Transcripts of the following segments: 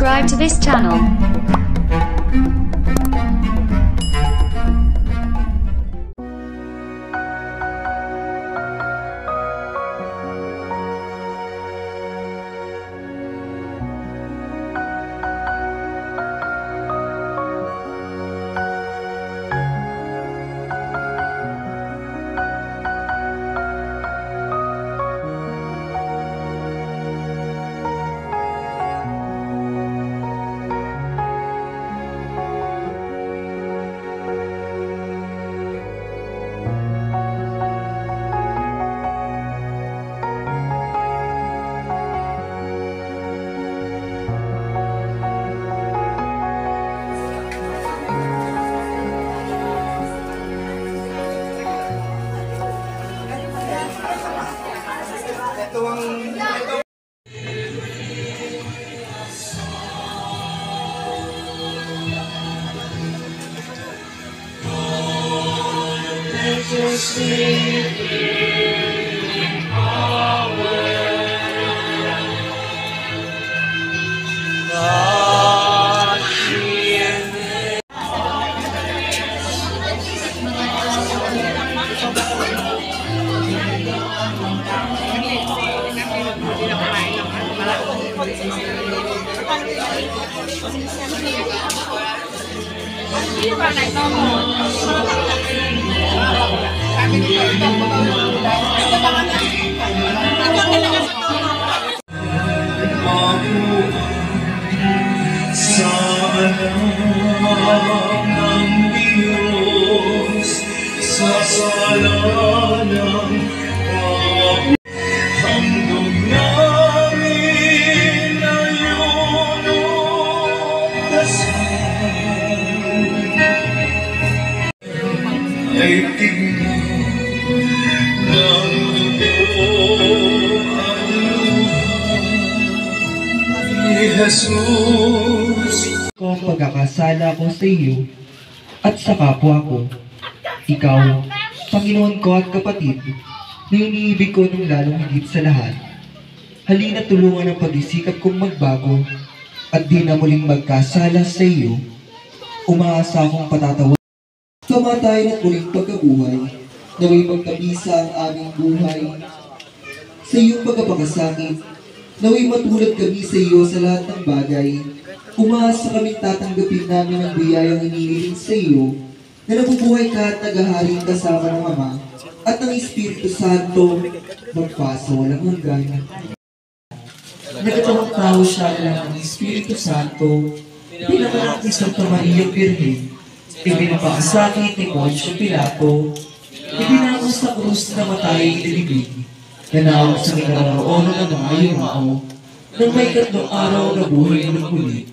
subscribe to this channel. Kung pagkakasala ko sa iyo at sa kapwa ko, ikaw, Panginoon ko at kapatid, na iniibig ko ng lalong higit sa lahat. Halina tulungan ang pag-isikap kong magbago at di na muling magkasala sa iyo. Umaasa akong patatawa. Kamatayan at muling pagkabuhay, naway magkabisa ang aming buhay. Sa iyong pagkapakasakit, naway matulad kami sa iyo sa lahat ng bagay. Umaasa kaming tatanggapin namin ang biyayang inihiling sa iyo, na nabubuhay ka at naghaharing kasama ng Ama at ng Espiritu Santo, magpaso walang hanggan. Nagkatawang tao siya lang ng Espiritu Santo, pinanganak ni Santa Maria Virgen, ipinapakasakit ni Poncio Pilato, ibinako sa krus na matay ilibig, nanawag sa kinaroroonan ng mga yumao, nang may 3 araw na buhay ng muli.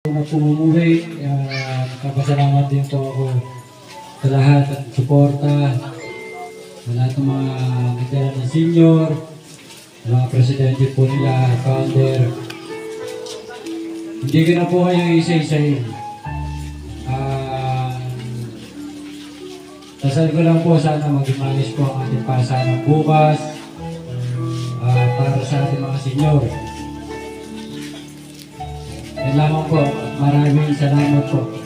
Na po umuwi, nagpapasalamat din po ako sa lahat at suporta sa lahat ng mga nagdala ng senior, mga presidente po nila, founder. Hindi ko na po kayo isa-isahin. Dasal ko lang po sana maging maayos po ang ating pasanang bukas para sa ating mga senior. Yan lamang po. Maraming salamat po.